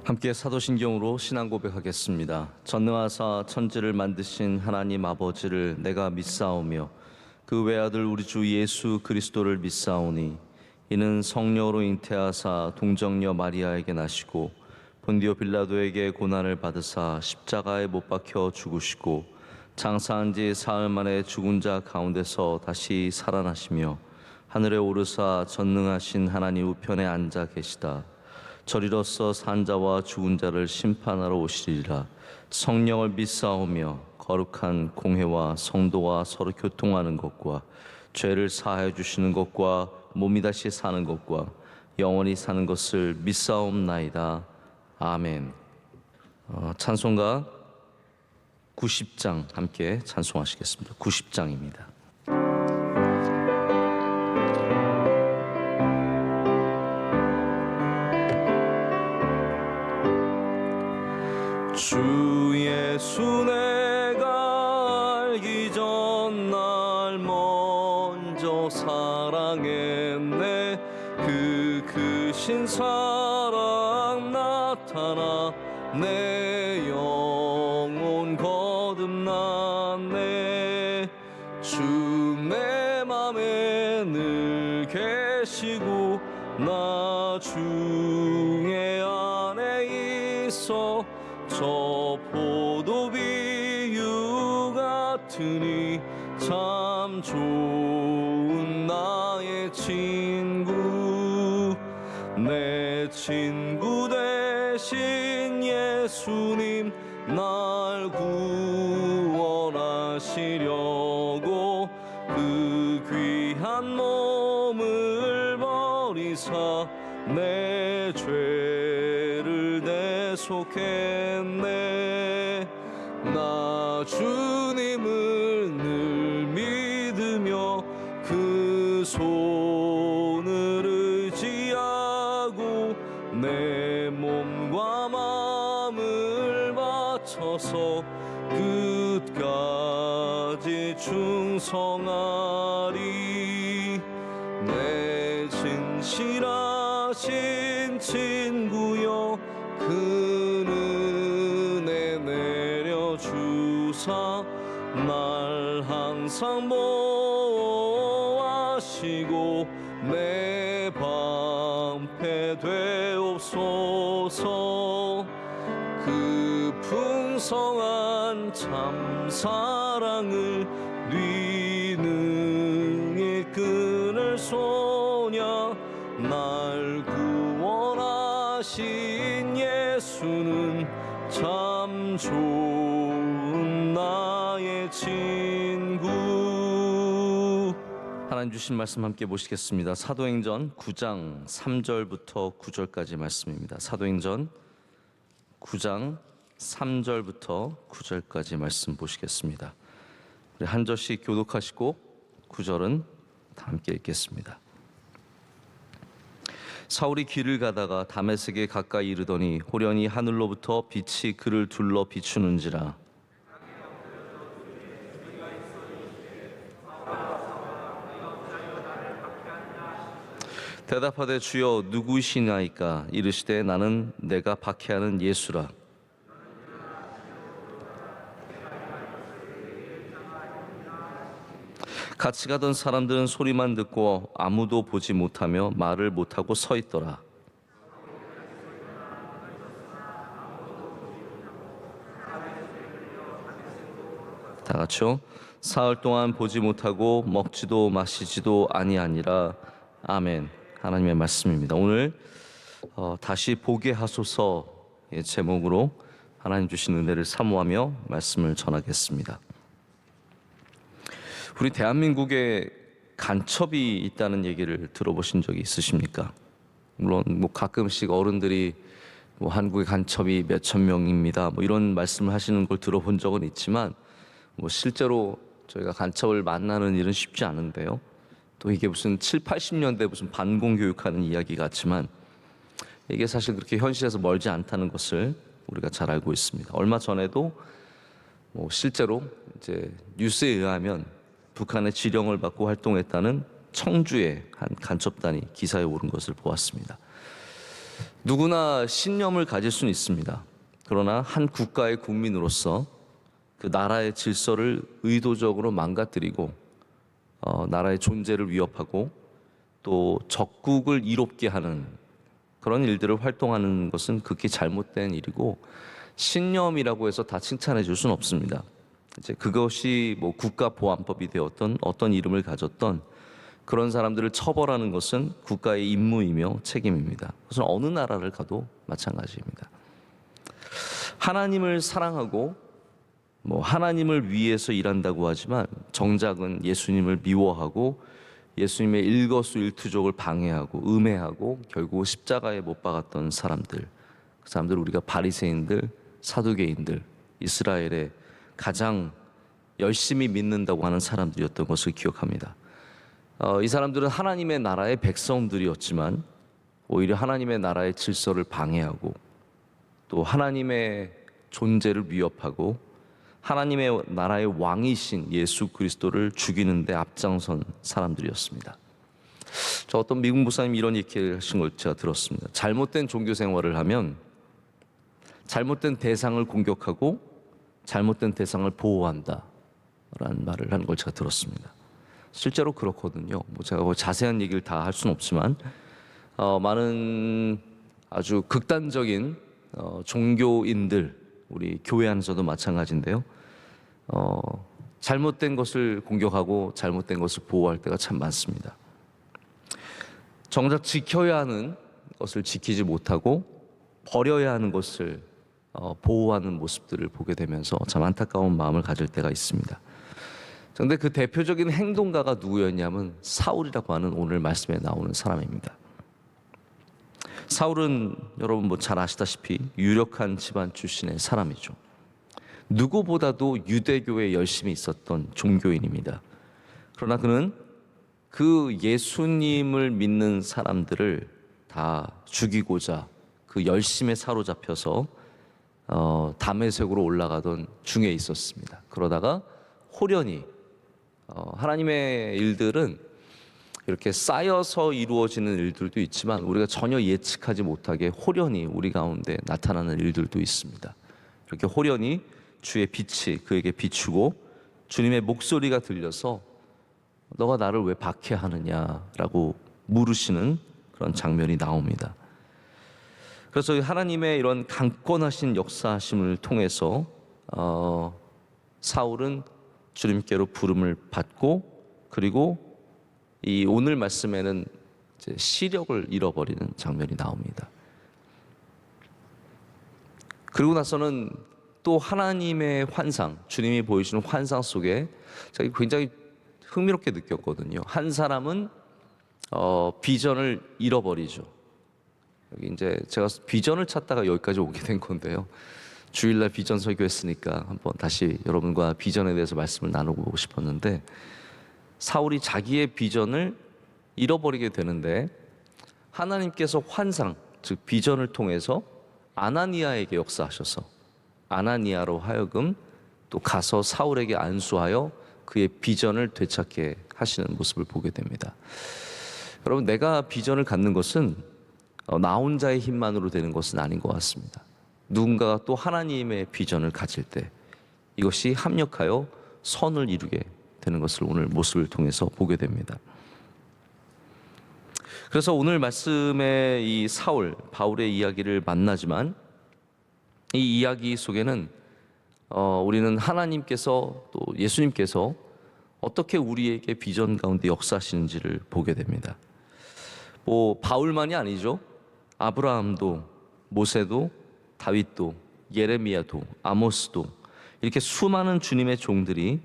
함께 사도신경으로 신앙 고백하겠습니다. 전능하사 천지를 만드신 하나님 아버지를 내가 믿사오며 그 외아들 우리 주 예수 그리스도를 믿사오니 이는 성령으로 잉태하사 동정녀 마리아에게 나시고 본디오 빌라도에게 고난을 받으사 십자가에 못 박혀 죽으시고 장사한 지 사흘 만에 죽은 자 가운데서 다시 살아나시며 하늘에 오르사 전능하신 하나님 우편에 앉아 계시다. 저리로서 산 자와 죽은 자를 심판하러 오시리라. 성령을 믿사오며 거룩한 공회와 성도와 서로 교통하는 것과 죄를 사하여 주시는 것과 몸이 다시 사는 것과 영원히 사는 것을 믿사옵나이다. 아멘. 찬송가 90장 함께 찬송하시겠습니다. 90장입니다. 주 예수 내가 알기 전날 먼저 사랑했네. 그 크신 사랑 나타나 내 영혼 거듭났네. 주 내 맘에 늘 계시고 나 중에 안에 있어 저 포도비유 같으니 참 좋은 나의 친구. 내 친구 되신 예수님 날 구원하시려고 그 귀한 몸을 버리사 내 죄를 대속했네. 나 주님을 늘 믿으며 그 손을 의지하고 내 몸과 마음을 바쳐서 끝까지 충성하리. 내 진실하신 친구여 그 은혜 내려주사 날 항상 보호하시고 내 방패 되옵소서. 그 풍성한 참 사랑을 능히 끊을 소냐. 날 구원하신 예수는 참 좋은 나의 친구. 하나님 주신 말씀 함께 보시겠습니다. 사도행전 9장 3절부터 9절까지 말씀입니다. 사도행전 9장 3절부터 9절까지 말씀 보시겠습니다. 우리 한 절씩 교독하시고 9절은 다 함께 읽겠습니다. 사울이 길을 가다가 다메섹에 가까이 이르더니 호련히 하늘로부터 빛이 그를 둘러 비추는지라. 대답하되 주여 누구이시나이까. 이르시되 나는 내가 박해하는 예수라. 같이 가던 사람들은 소리만 듣고 아무도 보지 못하며 말을 못하고 서 있더라. 다 같이요. 사흘 동안 보지 못하고 먹지도 마시지도 아니하니라. 아멘. 하나님의 말씀입니다. 오늘 다시 보게 하소서의 제목으로 하나님 주신 은혜를 사모하며 말씀을 전하겠습니다. 우리 대한민국에 간첩이 있다는 얘기를 들어보신 적이 있으십니까? 물론 가끔씩 어른들이 한국의 간첩이 몇천 명입니다 이런 말씀을 하시는 걸 들어본 적은 있지만 실제로 저희가 간첩을 만나는 일은 쉽지 않은데요. 또 이게 무슨 7, 80년대 무슨 반공교육하는 이야기 같지만 이게 사실 그렇게 현실에서 멀지 않다는 것을 우리가 잘 알고 있습니다. 얼마 전에도 실제로 이제 뉴스에 의하면 북한의 지령을 받고 활동했다는 청주의 한 간첩단이 기사에 오른 것을 보았습니다. 누구나 신념을 가질 수는 있습니다. 그러나 한 국가의 국민으로서 그 나라의 질서를 의도적으로 망가뜨리고 나라의 존재를 위협하고 또 적국을 이롭게 하는 그런 일들을 활동하는 것은 극히 잘못된 일이고, 신념이라고 해서 다 칭찬해 줄 수는 없습니다. 이제 그것이 뭐 국가보안법이 되었던 어떤 이름을 가졌던 그런 사람들을 처벌하는 것은 국가의 임무이며 책임입니다. 그것은 어느 나라를 가도 마찬가지입니다. 하나님을 사랑하고 하나님을 위해서 일한다고 하지만 정작은 예수님을 미워하고 예수님의 일거수일투족을 방해하고 음해하고 결국 십자가에 못 박았던 사람들, 그 사람들 우리가 바리새인들, 사두개인들, 이스라엘의 가장 열심히 믿는다고 하는 사람들이었던 것을 기억합니다. 이 사람들은 하나님의 나라의 백성들이었지만 오히려 하나님의 나라의 질서를 방해하고 또 하나님의 존재를 위협하고 하나님의 나라의 왕이신 예수 그리스도를 죽이는 데 앞장선 사람들이었습니다. 저 어떤 미국 목사님이 이런 얘기를 하신 걸 제가 들었습니다. 잘못된 종교 생활을 하면 잘못된 대상을 공격하고 잘못된 대상을 보호한다 라는 말을 하는 걸 제가 들었습니다. 실제로 그렇거든요. 제가 자세한 얘기를 다 할 수는 없지만 많은 아주 극단적인 종교인들, 우리 교회 안에서도 마찬가지인데요. 잘못된 것을 공격하고 잘못된 것을 보호할 때가 참 많습니다. 정작 지켜야 하는 것을 지키지 못하고 버려야 하는 것을 보호하는 모습들을 보게 되면서 참 안타까운 마음을 가질 때가 있습니다. 그런데 그 대표적인 행동가가 누구였냐면 사울이라고 하는 오늘 말씀에 나오는 사람입니다. 사울은 여러분 잘 아시다시피 유력한 집안 출신의 사람이죠. 누구보다도 유대교에 열심히 있었던 종교인입니다. 그러나 그는 그 예수님을 믿는 사람들을 다 죽이고자 그 열심에 사로잡혀서 다메섹으로 올라가던 중에 있었습니다. 그러다가 호련히 하나님의 일들은 이렇게 쌓여서 이루어지는 일들도 있지만 우리가 전혀 예측하지 못하게 호련히 우리 가운데 나타나는 일들도 있습니다. 이렇게 호련히 주의 빛이 그에게 비추고 주님의 목소리가 들려서 너가 나를 왜 박해하느냐라고 물으시는 그런 장면이 나옵니다. 그래서 하나님의 이런 강권하신 역사하심을 통해서 사울은 주님께로 부름을 받고, 그리고 이 오늘 말씀에는 이제 시력을 잃어버리는 장면이 나옵니다. 그리고 나서는 또 하나님의 환상, 주님이 보여주는 환상 속에 제가 굉장히 흥미롭게 느꼈거든요. 한 사람은 비전을 잃어버리죠. 여기 이제 제가 비전을 찾다가 여기까지 오게 된 건데요. 주일날 비전 설교했으니까 한번 다시 여러분과 비전에 대해서 말씀을 나누고 싶었는데, 사울이 자기의 비전을 잃어버리게 되는데 하나님께서 환상, 즉 비전을 통해서 아나니아에게 역사하셔서 아나니아로 하여금 또 가서 사울에게 안수하여 그의 비전을 되찾게 하시는 모습을 보게 됩니다. 여러분, 내가 비전을 갖는 것은 나 혼자의 힘만으로 되는 것은 아닌 것 같습니다. 누군가가 또 하나님의 비전을 가질 때 이것이 합력하여 선을 이루게 되는 것을 오늘 모습을 통해서 보게 됩니다. 그래서 오늘 말씀의 이 사울, 바울의 이야기를 만나지만 이 이야기 속에는 우리는 하나님께서 또 예수님께서 어떻게 우리에게 비전 가운데 역사하시는지를 보게 됩니다. 바울만이 아니죠. 아브라함도, 모세도, 다윗도, 예레미야도, 아모스도, 이렇게 수많은 주님의 종들이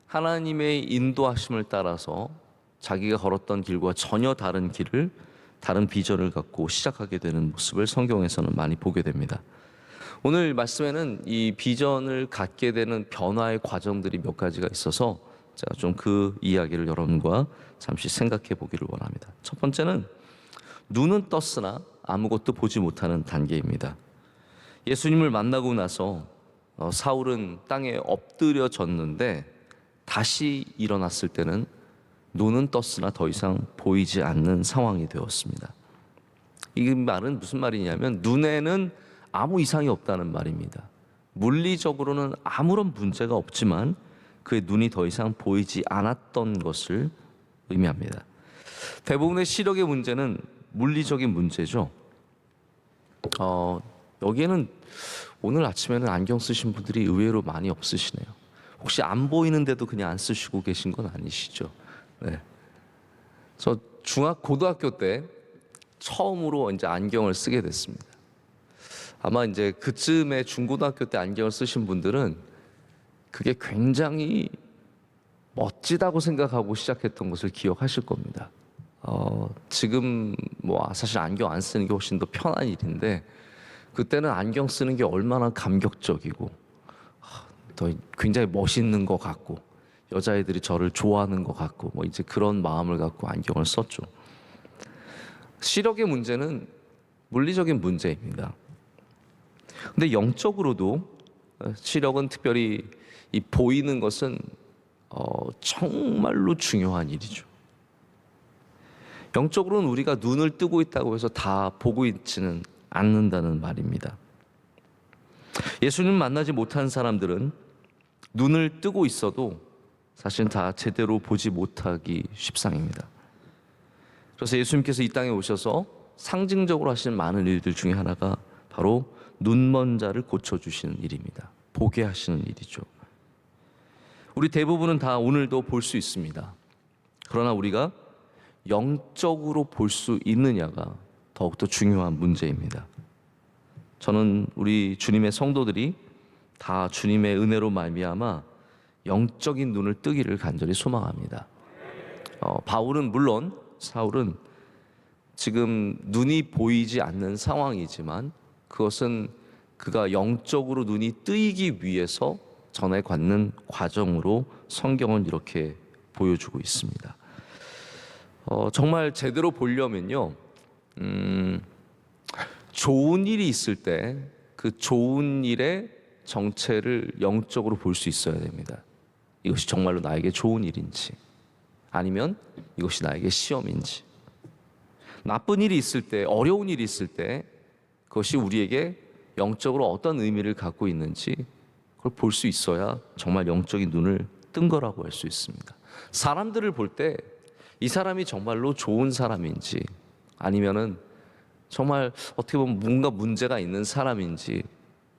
하나님의 인도하심을 따라서 자기가 걸었던 길과 전혀 다른 길을, 다른 비전을 갖고 시작하게 되는 모습을 성경에서는 많이 보게 됩니다. 오늘 말씀에는 이 비전을 갖게 되는 변화의 과정들이 몇 가지가 있어서 제가 좀 그 이야기를 여러분과 잠시 생각해 보기를 원합니다. 첫 번째는 눈은 떴으나 아무것도 보지 못하는 단계입니다. 예수님을 만나고 나서 사울은 땅에 엎드려졌는데 다시 일어났을 때는 눈은 떴으나 더 이상 보이지 않는 상황이 되었습니다. 이 말은 무슨 말이냐면 눈에는 아무 이상이 없다는 말입니다. 물리적으로는 아무런 문제가 없지만 그의 눈이 더 이상 보이지 않았던 것을 의미합니다. 대부분의 시력의 문제는 물리적인 문제죠. 여기에는 오늘 아침에는 안경 쓰신 분들이 의외로 많이 없으시네요. 혹시 안 보이는데도 그냥 안 쓰시고 계신 건 아니시죠? 네. 저 고등학교 때 처음으로 이제 안경을 쓰게 됐습니다. 아마 이제 그쯤에 중고등학교 때 안경을 쓰신 분들은 그게 굉장히 멋지다고 생각하고 시작했던 것을 기억하실 겁니다. 지금 뭐 사실 안경 안 쓰는 게 훨씬 더 편한 일인데 그때는 안경 쓰는 게 얼마나 감격적이고 더 굉장히 멋있는 것 같고 여자애들이 저를 좋아하는 것 같고 뭐 이제 그런 마음을 갖고 안경을 썼죠. 시력의 문제는 물리적인 문제입니다. 근데 영적으로도 시력은 특별히 이 보이는 것은 정말로 중요한 일이죠. 영적으로는 우리가 눈을 뜨고 있다고 해서 다 보고 있지는 않는다는 말입니다. 예수님 만나지 못한 사람들은 눈을 뜨고 있어도 사실 다 제대로 보지 못하기 십상입니다. 그래서 예수님께서 이 땅에 오셔서 상징적으로 하시는 많은 일들 중에 하나가 바로 눈먼 자를 고쳐주시는 일입니다. 보게 하시는 일이죠. 우리 대부분은 다 오늘도 볼 수 있습니다. 그러나 우리가 영적으로 볼 수 있느냐가 더욱더 중요한 문제입니다. 저는 우리 주님의 성도들이 다 주님의 은혜로 말미암아 영적인 눈을 뜨기를 간절히 소망합니다. 바울은 물론 사울은 지금 눈이 보이지 않는 상황이지만 그것은 그가 영적으로 눈이 뜨이기 위해서 전에 갖는 과정으로 성경은 이렇게 보여주고 있습니다. 정말 제대로 보려면요, 좋은 일이 있을 때 그 좋은 일의 정체를 영적으로 볼 수 있어야 됩니다. 이것이 정말로 나에게 좋은 일인지 아니면 이것이 나에게 시험인지, 나쁜 일이 있을 때, 어려운 일이 있을 때 그것이 우리에게 영적으로 어떤 의미를 갖고 있는지 그걸 볼 수 있어야 정말 영적인 눈을 뜬 거라고 할 수 있습니다. 사람들을 볼 때 이 사람이 정말로 좋은 사람인지 아니면은 정말 어떻게 보면 뭔가 문제가 있는 사람인지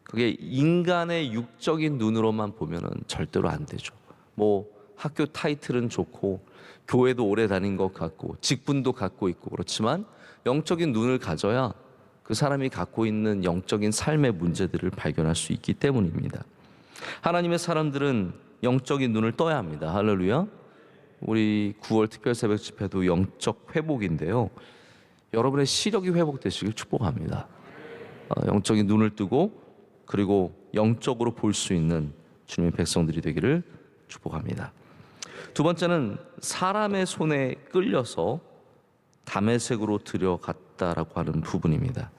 그게 인간의 육적인 눈으로만 보면은 절대로 안 되죠. 뭐 학교 타이틀은 좋고 교회도 오래 다닌 것 같고 직분도 갖고 있고 그렇지만 영적인 눈을 가져야 그 사람이 갖고 있는 영적인 삶의 문제들을 발견할 수 있기 때문입니다. 하나님의 사람들은 영적인 눈을 떠야 합니다. 할렐루야. 우리 9월 특별 새벽 집회도 영적 회복인데요. 여러분의 시력이 회복되시길 축복합니다. 영적인 눈을 뜨고 그리고 영적으로 볼 수 있는 주님의 백성들이 되기를 축복합니다. 두 번째는 사람의 손에 끌려서 다메섹으로 들여갔다라고 하는 부분입니다.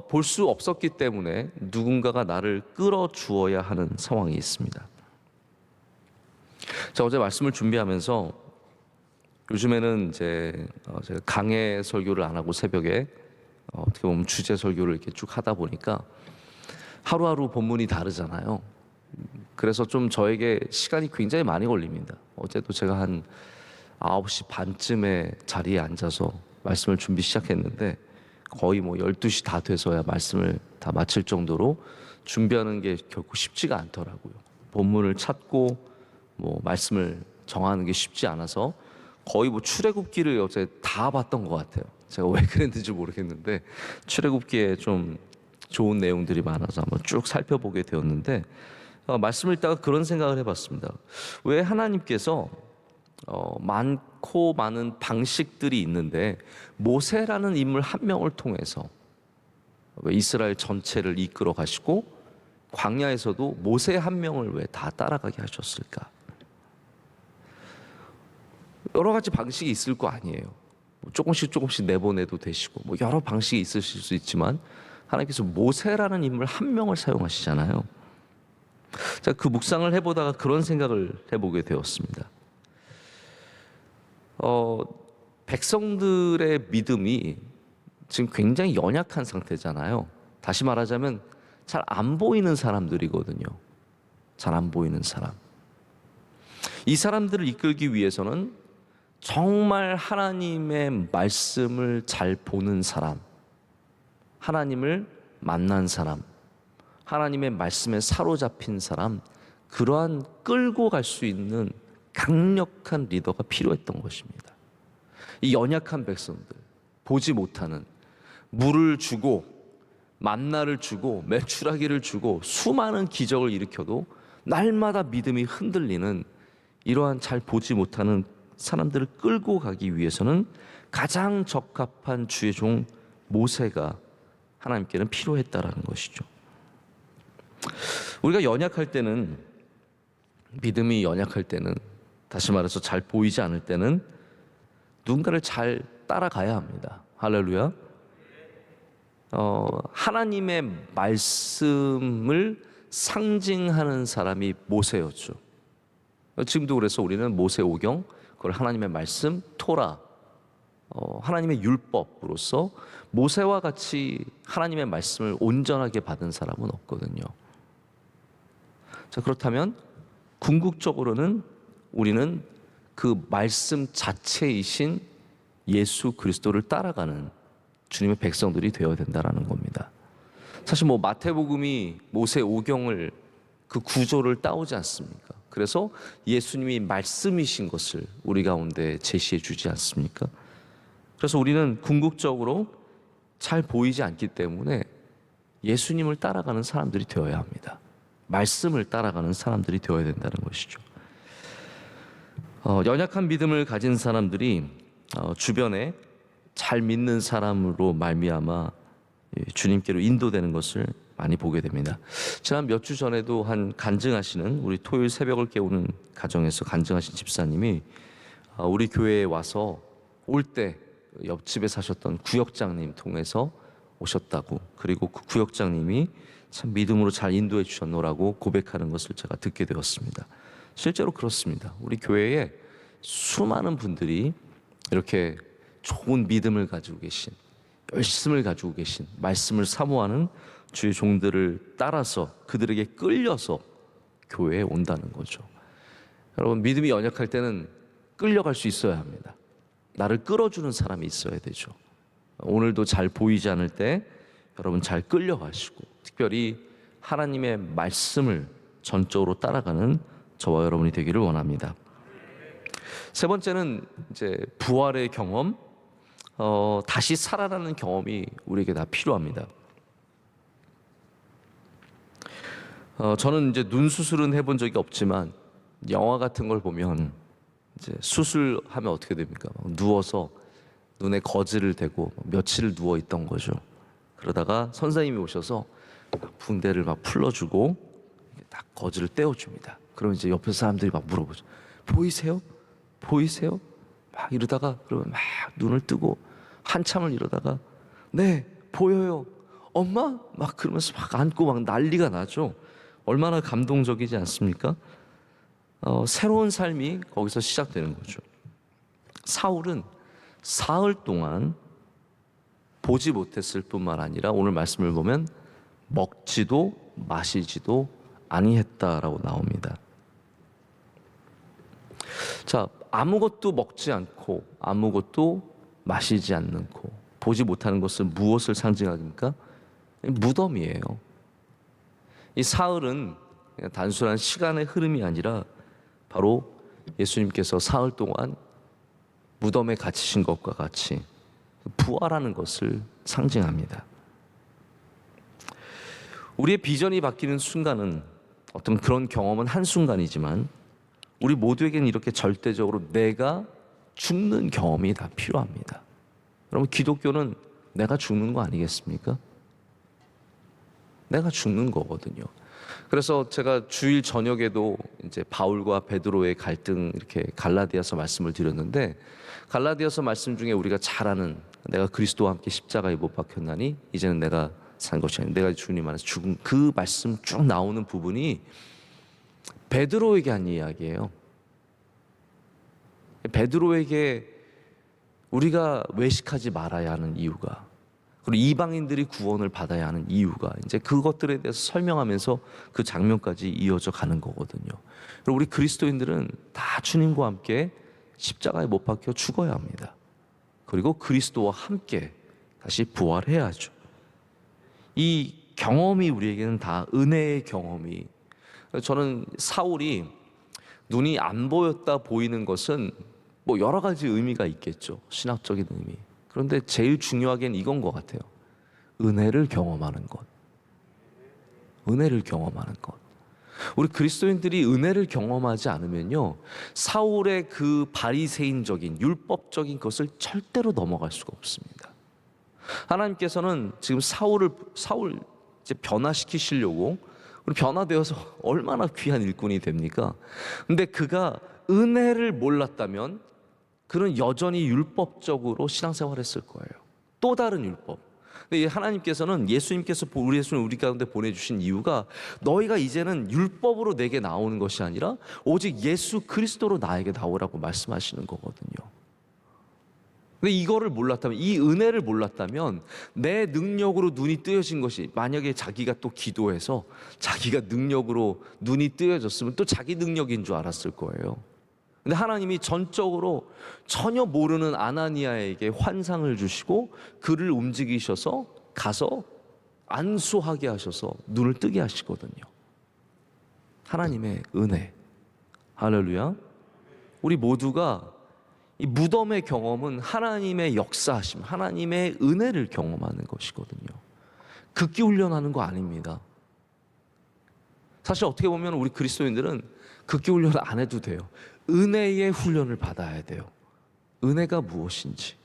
볼 수 없었기 때문에 누군가가 나를 끌어주어야 하는 상황이 있습니다. 자, 어제 말씀을 준비하면서 요즘에는 이제 제가 강해 설교를 안 하고 새벽에 어떻게 보면 주제 설교를 이렇게 쭉 하다 보니까 하루하루 본문이 다르잖아요. 그래서 좀 저에게 시간이 굉장히 많이 걸립니다. 어제도 제가 한 9시 반쯤에 자리에 앉아서 말씀을 준비 시작했는데 거의 뭐 12시 다 돼서야 말씀을 다 마칠 정도로 준비하는 게 결코 쉽지가 않더라고요. 본문을 찾고 뭐 말씀을 정하는 게 쉽지 않아서 거의 뭐 출애굽기를 어제 다 봤던 것 같아요. 제가 왜 그랬는지 모르겠는데 출애굽기에 좀 좋은 내용들이 많아서 한번 쭉 살펴보게 되었는데 말씀을 읽다가 그런 생각을 해봤습니다. 왜 하나님께서 많고 많은 방식들이 있는데 모세라는 인물 한 명을 통해서 왜 이스라엘 전체를 이끌어 가시고 광야에서도 모세 한 명을 왜 다 따라가게 하셨을까? 여러 가지 방식이 있을 거 아니에요. 조금씩 내보내도 되시고 뭐 여러 방식이 있으실 수 있지만 하나님께서 모세라는 인물 한 명을 사용하시잖아요. 제가 그 묵상을 해보다가 그런 생각을 해보게 되었습니다. 백성들의 믿음이 지금 굉장히 연약한 상태잖아요. 다시 말하자면 잘 안 보이는 사람들이거든요. 잘 안 보이는 사람. 이 사람들을 이끌기 위해서는 정말 하나님의 말씀을 잘 보는 사람, 하나님을 만난 사람, 하나님의 말씀에 사로잡힌 사람, 그러한 끌고 갈 수 있는 강력한 리더가 필요했던 것입니다. 이 연약한 백성들, 보지 못하는, 물을 주고 만나를 주고 메추라기를 주고 수많은 기적을 일으켜도 날마다 믿음이 흔들리는 이러한 잘 보지 못하는 사람들을 끌고 가기 위해서는 가장 적합한 주의 종 모세가 하나님께는 필요했다라는 것이죠. 우리가 연약할 때는, 믿음이 연약할 때는, 다시 말해서 잘 보이지 않을 때는 누군가를 잘 따라가야 합니다. 할렐루야. 하나님의 말씀을 상징하는 사람이 모세였죠. 지금도 그래서 우리는 모세오경, 그걸 하나님의 말씀, 토라, 하나님의 율법으로서 모세와 같이 하나님의 말씀을 온전하게 받은 사람은 없거든요. 자, 그렇다면 궁극적으로는 우리는 그 말씀 자체이신 예수 그리스도를 따라가는 주님의 백성들이 되어야 된다는 겁니다. 사실 마태복음이 모세오경을 그 구조를 따오지 않습니까? 그래서 예수님이 말씀이신 것을 우리 가운데 제시해 주지 않습니까? 그래서 우리는 궁극적으로 잘 보이지 않기 때문에 예수님을 따라가는 사람들이 되어야 합니다. 말씀을 따라가는 사람들이 되어야 된다는 것이죠. 연약한 믿음을 가진 사람들이 주변에 잘 믿는 사람으로 말미암아 주님께로 인도되는 것을 많이 보게 됩니다. 지난 몇 주 전에도 한 간증하시는, 우리 토요일 새벽을 깨우는 가정에서 간증하신 집사님이 우리 교회에 와서 올 때 옆집에 사셨던 구역장님 통해서 오셨다고, 그리고 그 구역장님이 참 믿음으로 잘 인도해 주셨노라고 고백하는 것을 제가 듣게 되었습니다. 실제로 그렇습니다. 우리 교회에 수많은 분들이 이렇게 좋은 믿음을 가지고 계신, 열심을 가지고 계신, 말씀을 사모하는 주의 종들을 따라서 그들에게 끌려서 교회에 온다는 거죠. 여러분, 믿음이 연약할 때는 끌려갈 수 있어야 합니다. 나를 끌어주는 사람이 있어야 되죠. 오늘도 잘 보이지 않을 때 여러분 잘 끌려가시고, 특별히 하나님의 말씀을 전적으로 따라가는 저와 여러분이 되기를 원합니다. 세 번째는 이제 부활의 경험, 다시 살아나는 경험이 우리에게 다 필요합니다. 저는 이제 눈 수술은 해본 적이 없지만 영화 같은 걸 보면 이제 수술하면 어떻게 됩니까? 누워서 눈에 거즈를 대고 며칠을 누워 있던 거죠. 그러다가 선생님이 오셔서 붕대를 막 풀어주고 딱 거즈를 떼어줍니다. 그러면 이제 옆에 사람들이 막 물어보죠. 보이세요? 보이세요? 막 이러다가 그러면 막 눈을 뜨고 한참을 이러다가 네, 보여요. 엄마? 막 그러면서 막 안고 막 난리가 나죠. 얼마나 감동적이지 않습니까? 새로운 삶이 거기서 시작되는 거죠. 사울은 사흘 동안 보지 못했을 뿐만 아니라 오늘 말씀을 보면 먹지도 마시지도 아니했다라고 나옵니다. 자, 아무것도 먹지 않고 아무것도 마시지 않고 보지 못하는 것은 무엇을 상징합니까? 무덤이에요. 이 사흘은 그냥 단순한 시간의 흐름이 아니라 바로 예수님께서 사흘 동안 무덤에 갇히신 것과 같이 부활하는 것을 상징합니다. 우리의 비전이 바뀌는 순간은, 어떤 그런 경험은 한순간이지만 우리 모두에게는 이렇게 절대적으로 내가 죽는 경험이 다 필요합니다. 여러분, 기독교는 내가 죽는 거 아니겠습니까? 내가 죽는 거거든요. 그래서 제가 주일 저녁에도 이제 바울과 베드로의 갈등, 이렇게 갈라디아서 말씀을 드렸는데, 갈라디아서 말씀 중에 우리가 잘 아는, 내가 그리스도와 함께 십자가에 못 박혔나니 이제는 내가 산 것이 아니라 내가 주님 안에서 죽은, 그 말씀 쭉 나오는 부분이 베드로에게 한 이야기예요. 베드로에게 우리가 외식하지 말아야 하는 이유가, 그리고 이방인들이 구원을 받아야 하는 이유가, 이제 그것들에 대해서 설명하면서 그 장면까지 이어져 가는 거거든요. 그리고 우리 그리스도인들은 다 주님과 함께 십자가에 못 박혀 죽어야 합니다. 그리고 그리스도와 함께 다시 부활해야죠. 이 경험이 우리에게는 다 은혜의 경험이, 저는 사울이 눈이 안 보였다 보이는 것은 뭐 여러 가지 의미가 있겠죠. 신학적인 의미. 그런데 제일 중요하게는 이건 것 같아요. 은혜를 경험하는 것. 은혜를 경험하는 것. 우리 그리스도인들이 은혜를 경험하지 않으면요, 사울의 그 바리새인적인 율법적인 것을 절대로 넘어갈 수가 없습니다. 하나님께서는 지금 사울 이제 변화시키시려고, 변화되어서 얼마나 귀한 일꾼이 됩니까? 근데 그가 은혜를 몰랐다면 그는 여전히 율법적으로 신앙생활을 했을 거예요. 또 다른 율법. 근데 하나님께서는 예수님께서 우리 가운데 보내주신 이유가, 너희가 이제는 율법으로 내게 나오는 것이 아니라 오직 예수 그리스도로 나에게 나오라고 말씀하시는 거거든요. 근데 이거를 몰랐다면, 이 은혜를 몰랐다면, 내 능력으로 눈이 뜨여진 것이, 만약에 자기가 또 기도해서 자기가 능력으로 눈이 뜨여졌으면 또 자기 능력인 줄 알았을 거예요. 근데 하나님이 전적으로 전혀 모르는 아나니아에게 환상을 주시고 그를 움직이셔서 가서 안수하게 하셔서 눈을 뜨게 하시거든요. 하나님의 은혜. 할렐루야. 우리 모두가 이 무덤의 경험은 하나님의 역사하심, 하나님의 은혜를 경험하는 것이거든요. 극기 훈련하는 거 아닙니다. 사실 어떻게 보면 우리 그리스도인들은 극기 훈련을 안 해도 돼요. 은혜의 훈련을 받아야 돼요. 은혜가 무엇인지.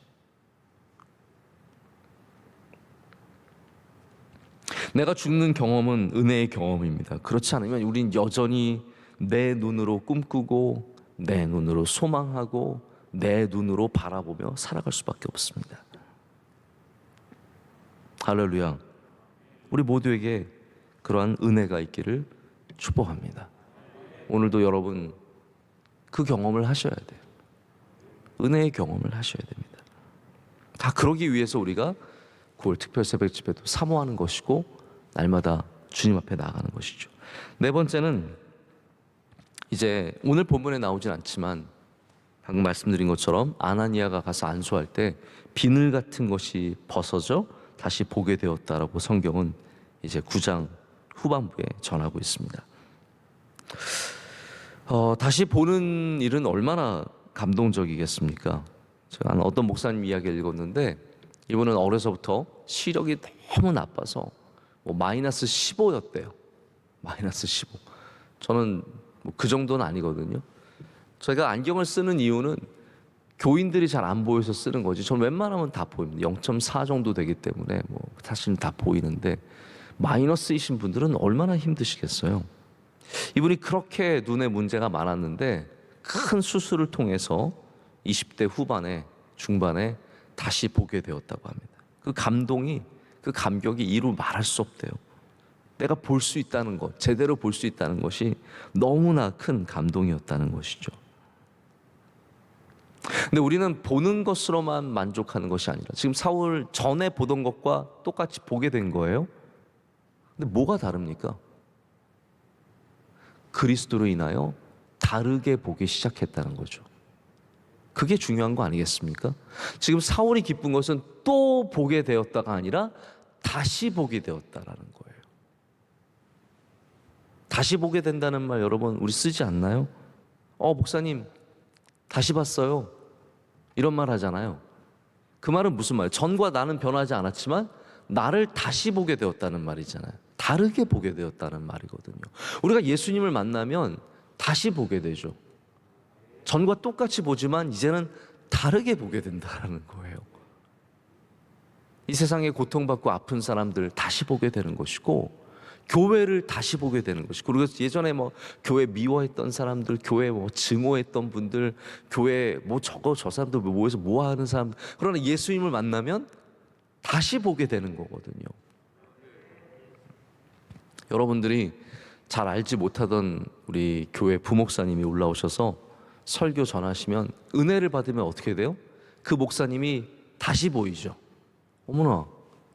내가 죽는 경험은 은혜의 경험입니다. 그렇지 않으면 우린 여전히 내 눈으로 꿈꾸고, 내 눈으로 소망하고, 내 눈으로 바라보며 살아갈 수밖에 없습니다. 할렐루야. 우리 모두에게 그러한 은혜가 있기를 축복합니다. 오늘도 여러분 그 경험을 하셔야 돼요. 은혜의 경험을 하셔야 됩니다. 다 그러기 위해서 우리가 9월 특별 새벽 집회도 사모하는 것이고, 날마다 주님 앞에 나아가는 것이죠. 네 번째는, 이제 오늘 본문에 나오진 않지만 방금 말씀드린 것처럼 아나니아가 가서 안수할 때 비늘 같은 것이 벗어져 다시 보게 되었다라고 성경은 이제 9장 후반부에 전하고 있습니다. 다시 보는 일은 얼마나 감동적이겠습니까? 제가 어떤 목사님 이야기를 읽었는데, 이분은 어려서부터 시력이 너무 나빠서 마이너스 15였대요. 마이너스 15. 저는 그 정도는 아니거든요. 제가 안경을 쓰는 이유는 교인들이 잘 안 보여서 쓰는 거지, 저는 웬만하면 다 보입니다. 0.4 정도 되기 때문에 사실은 다 보이는데, 마이너스이신 분들은 얼마나 힘드시겠어요. 이분이 그렇게 눈에 문제가 많았는데 큰 수술을 통해서 20대 후반에 중반에 다시 보게 되었다고 합니다. 그 감동이, 그 감격이 이루 말할 수 없대요. 내가 볼 수 있다는 것, 제대로 볼 수 있다는 것이 너무나 큰 감동이었다는 것이죠. 근데 우리는 보는 것으로만 만족하는 것이 아니라, 지금 사울 전에 보던 것과 똑같이 보게 된 거예요. 근데 뭐가 다릅니까? 그리스도로 인하여 다르게 보기 시작했다는 거죠. 그게 중요한 거 아니겠습니까? 지금 사울이 기쁜 것은 또 보게 되었다가 아니라 다시 보게 되었다라는 거예요. 다시 보게 된다는 말 여러분 우리 쓰지 않나요? 목사님 다시 봤어요, 이런 말 하잖아요. 그 말은 무슨 말이에요? 전과 나는 변하지 않았지만 나를 다시 보게 되었다는 말이잖아요. 다르게 보게 되었다는 말이거든요. 우리가 예수님을 만나면 다시 보게 되죠. 전과 똑같이 보지만 이제는 다르게 보게 된다는 거예요. 이 세상에 고통받고 아픈 사람들 다시 보게 되는 것이고, 교회를 다시 보게 되는 것이고, 그리고 예전에 교회 미워했던 사람들, 교회 증오했던 분들, 교회 저 사람들 모여서 하는 사람들, 그러나 예수님을 만나면 다시 보게 되는 거거든요. 여러분들이 잘 알지 못하던 우리 교회 부목사님이 올라오셔서 설교 전하시면 은혜를 받으면 어떻게 돼요? 그 목사님이 다시 보이죠. 어머나,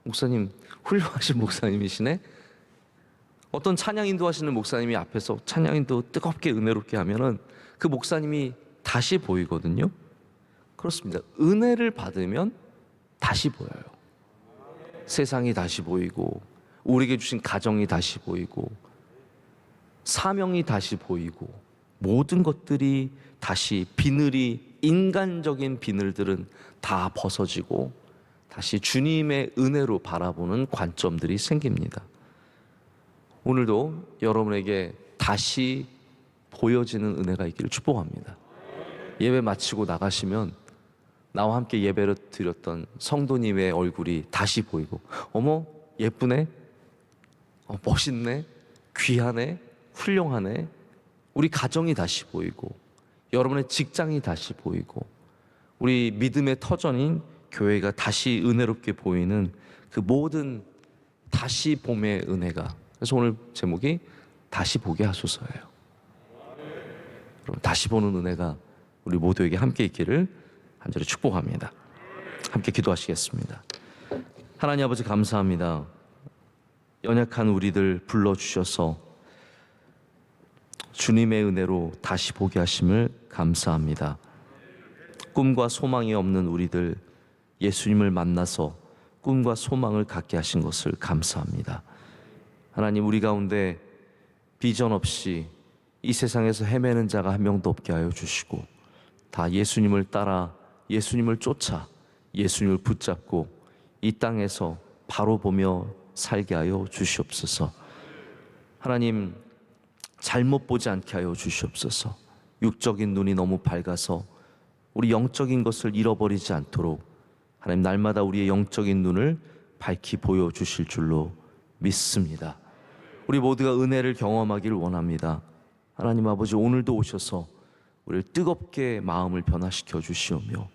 목사님 훌륭하신 목사님이시네. 어떤 찬양 인도하시는 목사님이 앞에서 찬양 인도 뜨겁게 은혜롭게 하면은 그 목사님이 다시 보이거든요. 그렇습니다. 은혜를 받으면 다시 보여요. 세상이 다시 보이고, 우리에게 주신 가정이 다시 보이고, 사명이 다시 보이고, 모든 것들이 다시 비늘이, 인간적인 비늘들은 다 벗어지고 다시 주님의 은혜로 바라보는 관점들이 생깁니다. 오늘도 여러분에게 다시 보여지는 은혜가 있기를 축복합니다. 예배 마치고 나가시면 나와 함께 예배를 드렸던 성도님의 얼굴이 다시 보이고, 어머 예쁘네, 멋있네, 귀하네, 훌륭하네, 우리 가정이 다시 보이고, 여러분의 직장이 다시 보이고, 우리 믿음의 터전인 교회가 다시 은혜롭게 보이는 그 모든 다시 봄의 은혜가, 그래서 오늘 제목이 다시 보게 하소서예요. 여러분, 다시 보는 은혜가 우리 모두에게 함께 있기를 간절히 축복합니다. 함께 기도하시겠습니다. 하나님 아버지, 감사합니다. 연약한 우리들 불러주셔서 주님의 은혜로 다시 보게 하심을 감사합니다. 꿈과 소망이 없는 우리들 예수님을 만나서 꿈과 소망을 갖게 하신 것을 감사합니다. 하나님, 우리 가운데 비전 없이 이 세상에서 헤매는 자가 한 명도 없게 하여 주시고, 다 예수님을 따라 예수님을 쫓아 예수님을 붙잡고 이 땅에서 바로 보며 살게 하여 주시옵소서. 하나님, 잘못 보지 않게 하여 주시옵소서. 육적인 눈이 너무 밝아서 우리 영적인 것을 잃어버리지 않도록 하나님, 날마다 우리의 영적인 눈을 밝히 보여주실 줄로 믿습니다. 우리 모두가 은혜를 경험하기를 원합니다. 하나님 아버지, 오늘도 오셔서 우리를 뜨겁게 마음을 변화시켜 주시오며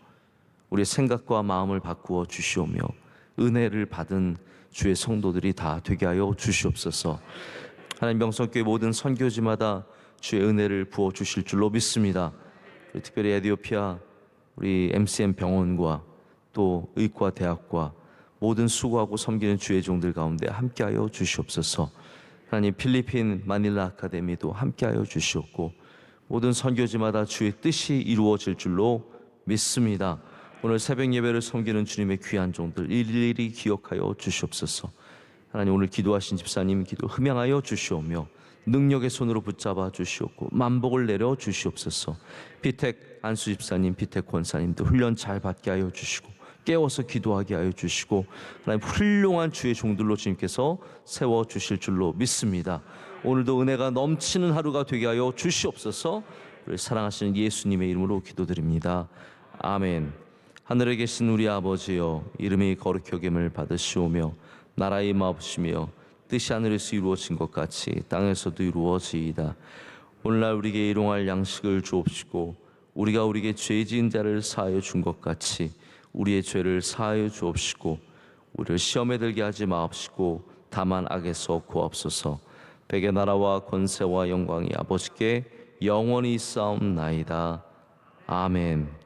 우리의 생각과 마음을 바꾸어 주시오며 은혜를 받은 주의 성도들이 다 되게 하여 주시옵소서. 하나님, 명성교회 모든 선교지마다 주의 은혜를 부어 주실 줄로 믿습니다. 특별히 에티오피아 우리 MCM 병원과 또 의과대학과 모든 수고하고 섬기는 주의 종들 가운데 함께하여 주시옵소서. 하나님, 필리핀 마닐라 아카데미도 함께하여 주시옵고 모든 선교지마다 주의 뜻이 이루어질 줄로 믿습니다. 오늘 새벽 예배를 섬기는 주님의 귀한 종들 일일이 기억하여 주시옵소서. 하나님, 오늘 기도하신 집사님 기도 흠양하여 주시오며 능력의 손으로 붙잡아 주시옵고 만복을 내려 주시옵소서. 피택 안수 집사님, 피택 권사님도 훈련 잘 받게 하여 주시고 깨워서 기도하게 하여 주시고 하나님, 훌륭한 주의 종들로 주님께서 세워주실 줄로 믿습니다. 오늘도 은혜가 넘치는 하루가 되게 하여 주시옵소서. 우리 사랑하시는 예수님의 이름으로 기도드립니다. 아멘. 하늘에 계신 우리 아버지여, 이름이 거룩히 여김을 받으시오며 나라의 임하옵시며 뜻이 하늘에서 이루어진 것 같이 땅에서도 이루어지이다. 오늘날 우리에게 일용할 양식을 주옵시고 우리가 우리에게 죄 지은 자를 사하여 준 것 같이 우리의 죄를 사하여 주옵시고 우리를 시험에 들게 하지 마옵시고 다만 악에서 구하옵소서. 백의 나라와 권세와 영광이 아버지께 영원히 있사옵나이다. 아멘.